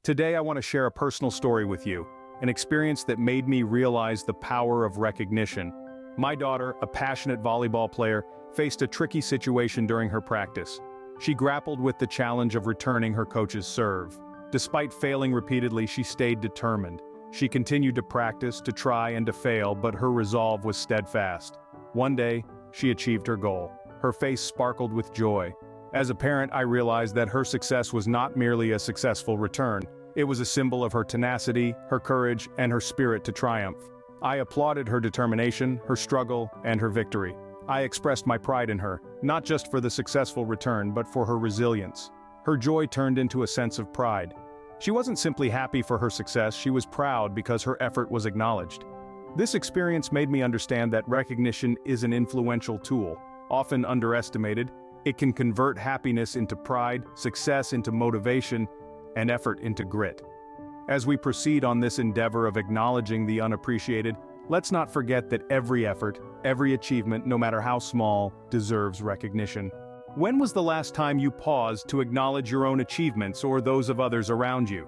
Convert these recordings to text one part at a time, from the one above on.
Today I want to share a personal story with you, an experience that made me realize the power of recognition. My daughter, a passionate volleyball player, faced a tricky situation during her practice. She grappled with the challenge of returning her coach's serve. Despite failing repeatedly, she stayed determined. She continued to practice, to try and to fail, but her resolve was steadfast. One day, she achieved her goal. Her face sparkled with joy. As a parent, I realized that her success was not merely a successful return. It was a symbol of her tenacity, her courage, and her spirit to triumph. I applauded her determination, her struggle, and her victory. I expressed my pride in her, not just for the successful return, but for her resilience. Her joy turned into a sense of pride. She wasn't simply happy for her success, she was proud because her effort was acknowledged. This experience made me understand that recognition is an influential tool, often underestimated. It can convert happiness into pride, success into motivation, and effort into grit. As we proceed on this endeavor of acknowledging the unappreciated, let's not forget that every effort, every achievement, no matter how small, deserves recognition. When was the last time you paused to acknowledge your own achievements or those of others around you?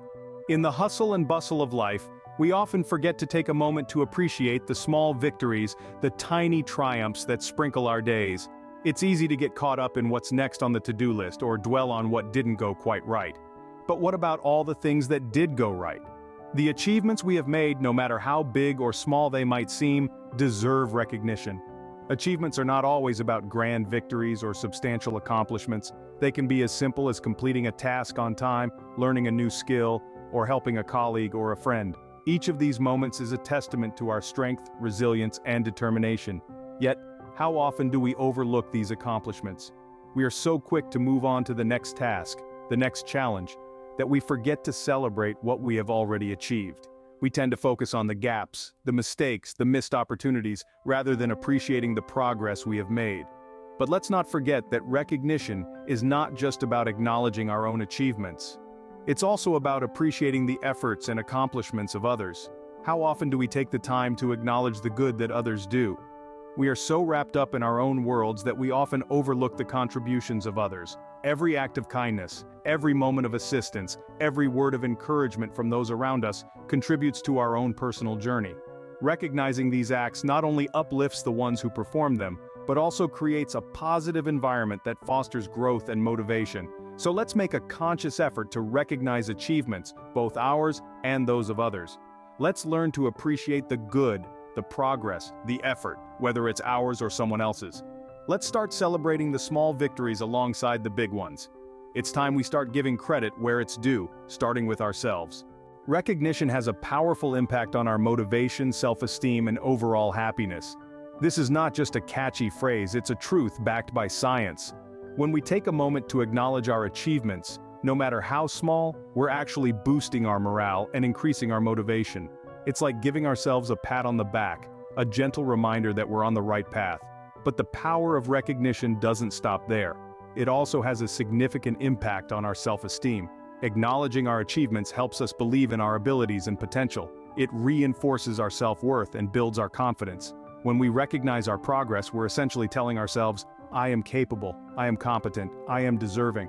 In the hustle and bustle of life, we often forget to take a moment to appreciate the small victories, the tiny triumphs that sprinkle our days. It's easy to get caught up in what's next on the to-do list or dwell on what didn't go quite right. But what about all the things that did go right? The achievements we have made, no matter how big or small they might seem, deserve recognition. Achievements are not always about grand victories or substantial accomplishments. They can be as simple as completing a task on time, learning a new skill, or helping a colleague or a friend. Each of these moments is a testament to our strength, resilience, and determination. Yet, how often do we overlook these accomplishments? We are so quick to move on to the next task, the next challenge, that we forget to celebrate what we have already achieved. We tend to focus on the gaps, the mistakes, the missed opportunities, rather than appreciating the progress we have made. But let's not forget that recognition is not just about acknowledging our own achievements. It's also about appreciating the efforts and accomplishments of others. How often do we take the time to acknowledge the good that others do? We are so wrapped up in our own worlds that we often overlook the contributions of others. Every act of kindness, every moment of assistance, every word of encouragement from those around us contributes to our own personal journey. Recognizing these acts not only uplifts the ones who perform them, but also creates a positive environment that fosters growth and motivation. So let's make a conscious effort to recognize achievements, both ours and those of others. Let's learn to appreciate the good, the progress, the effort, whether it's ours or someone else's. Let's start celebrating the small victories alongside the big ones. It's time we start giving credit where it's due, starting with ourselves. Recognition has a powerful impact on our motivation, self-esteem, and overall happiness. This is not just a catchy phrase, it's a truth backed by science. When we take a moment to acknowledge our achievements, no matter how small, we're actually boosting our morale and increasing our motivation. It's like giving ourselves a pat on the back, a gentle reminder that we're on the right path. But the power of recognition doesn't stop there. It also has a significant impact on our self-esteem. Acknowledging our achievements helps us believe in our abilities and potential. It reinforces our self-worth and builds our confidence. When we recognize our progress, we're essentially telling ourselves, I am capable, I am competent, I am deserving.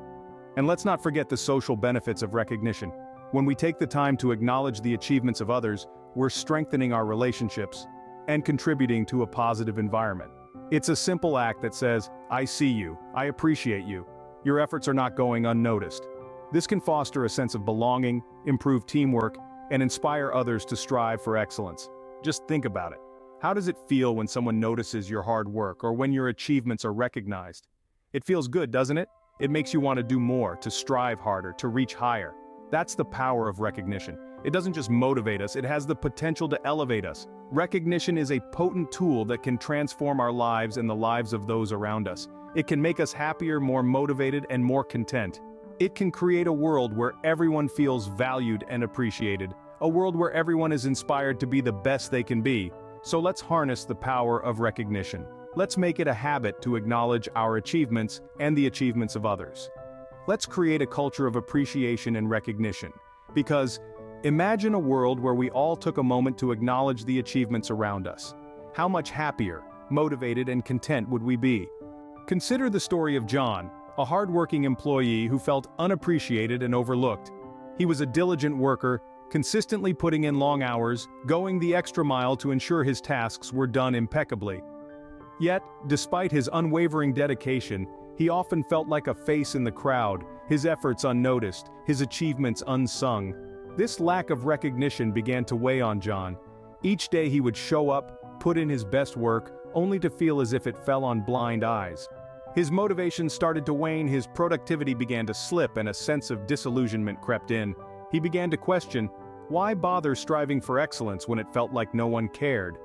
And let's not forget the social benefits of recognition. When we take the time to acknowledge the achievements of others, we're strengthening our relationships and contributing to a positive environment. It's a simple act that says, I see you, I appreciate you. Your efforts are not going unnoticed. This can foster a sense of belonging, improve teamwork, and inspire others to strive for excellence. Just think about it. How does it feel when someone notices your hard work or when your achievements are recognized? It feels good, doesn't it? It makes you want to do more, to strive harder, to reach higher. That's the power of recognition. It doesn't just motivate us, it has the potential to elevate us. Recognition is a potent tool that can transform our lives and the lives of those around us. It can make us happier, more motivated, and more content. It can create a world where everyone feels valued and appreciated, a world where everyone is inspired to be the best they can be. So let's harness the power of recognition. Let's make it a habit to acknowledge our achievements and the achievements of others. Let's create a culture of appreciation and recognition. Because imagine a world where we all took a moment to acknowledge the achievements around us. How much happier, motivated, and content would we be? Consider the story of John, a hardworking employee who felt unappreciated and overlooked. He was a diligent worker, consistently putting in long hours, going the extra mile to ensure his tasks were done impeccably. Yet, despite his unwavering dedication, he often felt like a face in the crowd, his efforts unnoticed, his achievements unsung. This lack of recognition began to weigh on John. Each day he would show up, put in his best work, only to feel as if it fell on blind eyes. His motivation started to wane, his productivity began to slip, and a sense of disillusionment crept in. He began to question, why bother striving for excellence when it felt like no one cared?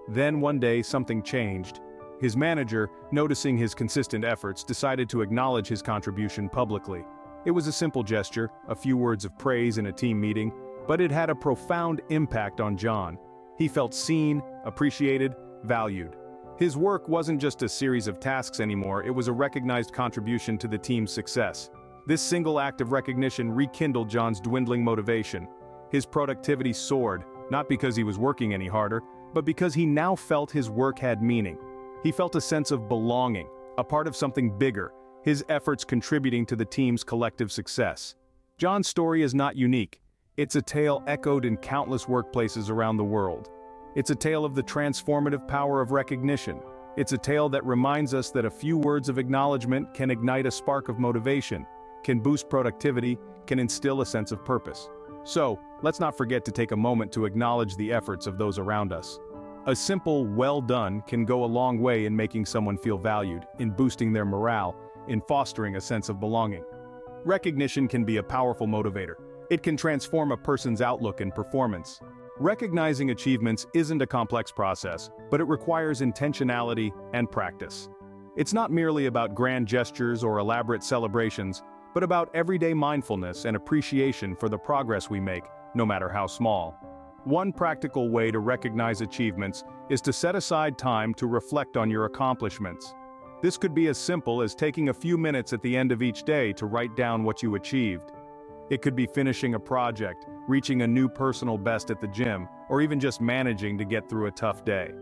Then one day something changed. His manager, noticing his consistent efforts, decided to acknowledge his contribution publicly. It was a simple gesture, a few words of praise in a team meeting, but it had a profound impact on John. He felt seen, appreciated, valued. His work wasn't just a series of tasks anymore, it was a recognized contribution to the team's success. This single act of recognition rekindled John's dwindling motivation. His productivity soared, not because he was working any harder, but because he now felt his work had meaning. He felt a sense of belonging, a part of something bigger, his efforts contributing to the team's collective success. John's story is not unique. It's a tale echoed in countless workplaces around the world. It's a tale of the transformative power of recognition. It's a tale that reminds us that a few words of acknowledgement can ignite a spark of motivation, can boost productivity, can instill a sense of purpose. So, let's not forget to take a moment to acknowledge the efforts of those around us. A simple "well done" can go a long way in making someone feel valued, in boosting their morale, in fostering a sense of belonging. Recognition can be a powerful motivator. It can transform a person's outlook and performance. Recognizing achievements isn't a complex process, but it requires intentionality and practice. It's not merely about grand gestures or elaborate celebrations, but about everyday mindfulness and appreciation for the progress we make, no matter how small. One practical way to recognize achievements is to set aside time to reflect on your accomplishments. This could be as simple as taking a few minutes at the end of each day to write down what you achieved. It could be finishing a project, reaching a new personal best at the gym, or even just managing to get through a tough day.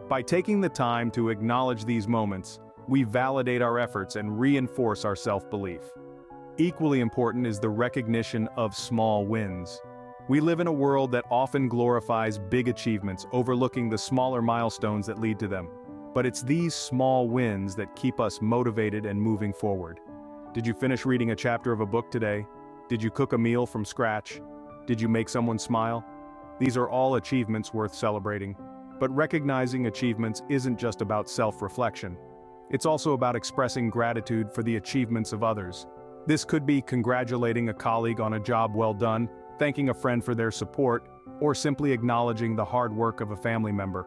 By taking the time to acknowledge these moments, we validate our efforts and reinforce our self-belief. Equally important is the recognition of small wins. We live in a world that often glorifies big achievements, overlooking the smaller milestones that lead to them. But it's these small wins that keep us motivated and moving forward. Did you finish reading a chapter of a book today? Did you cook a meal from scratch? Did you make someone smile? These are all achievements worth celebrating. But recognizing achievements isn't just about self-reflection. It's also about expressing gratitude for the achievements of others. This could be congratulating a colleague on a job well done, thanking a friend for their support, or simply acknowledging the hard work of a family member.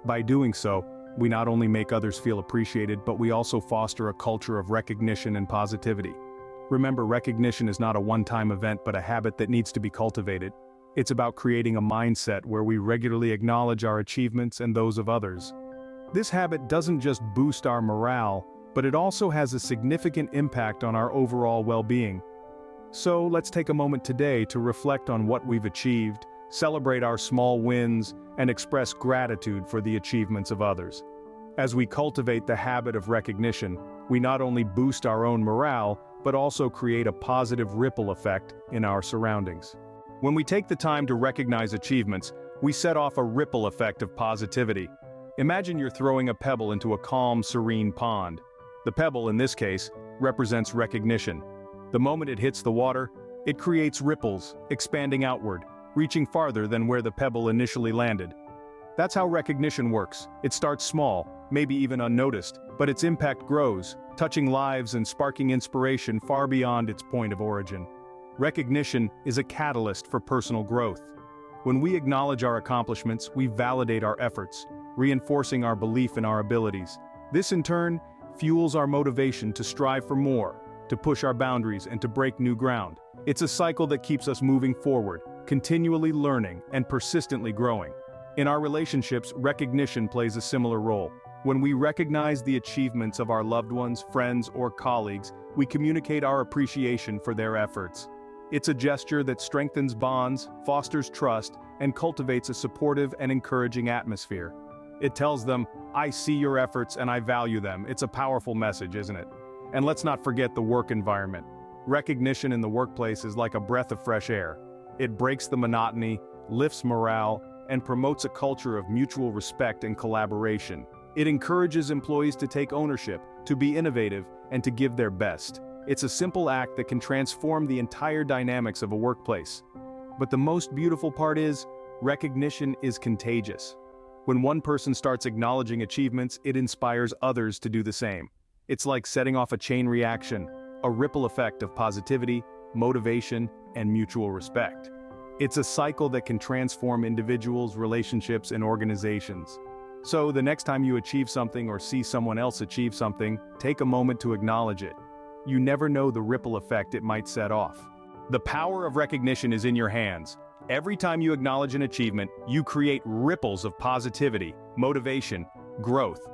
By doing so, we not only make others feel appreciated, but we also foster a culture of recognition and positivity. Remember, recognition is not a one-time event but a habit that needs to be cultivated. It's about creating a mindset where we regularly acknowledge our achievements and those of others. This habit doesn't just boost our morale, but it also has a significant impact on our overall well-being. So let's take a moment today to reflect on what we've achieved, celebrate our small wins, and express gratitude for the achievements of others. As we cultivate the habit of recognition, we not only boost our own morale, but also create a positive ripple effect in our surroundings. When we take the time to recognize achievements, we set off a ripple effect of positivity. Imagine you're throwing a pebble into a calm, serene pond. The pebble, in this case, represents recognition. The moment it hits the water, it creates ripples, expanding outward, reaching farther than where the pebble initially landed. That's how recognition works. It starts small, maybe even unnoticed, but its impact grows, touching lives and sparking inspiration far beyond its point of origin. Recognition is a catalyst for personal growth. When we acknowledge our accomplishments, we validate our efforts, reinforcing our belief in our abilities. This in turn fuels our motivation to strive for more, to push our boundaries and to break new ground. It's a cycle that keeps us moving forward, continually learning and persistently growing. In our relationships, recognition plays a similar role. When we recognize the achievements of our loved ones, friends, or colleagues, we communicate our appreciation for their efforts. It's a gesture that strengthens bonds, fosters trust, and cultivates a supportive and encouraging atmosphere. It tells them, "I see your efforts and I value them." It's a powerful message, isn't it? And let's not forget the work environment. Recognition in the workplace is like a breath of fresh air. It breaks the monotony, lifts morale, and promotes a culture of mutual respect and collaboration. It encourages employees to take ownership, to be innovative, and to give their best. It's a simple act that can transform the entire dynamics of a workplace. But the most beautiful part is, recognition is contagious. When one person starts acknowledging achievements, it inspires others to do the same. It's like setting off a chain reaction, a ripple effect of positivity, motivation, and mutual respect. It's a cycle that can transform individuals, relationships, and organizations. So, the next time you achieve something or see someone else achieve something, take a moment to acknowledge it. You never know the ripple effect it might set off. The power of recognition is in your hands. Every time you acknowledge an achievement, you create ripples of positivity, motivation, growth.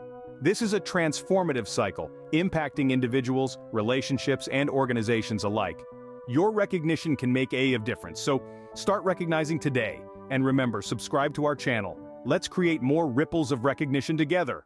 This is a transformative cycle, impacting individuals, relationships, and organizations alike. Your recognition can make a difference, so start recognizing today. And remember, subscribe to our channel. Let's create more ripples of recognition together.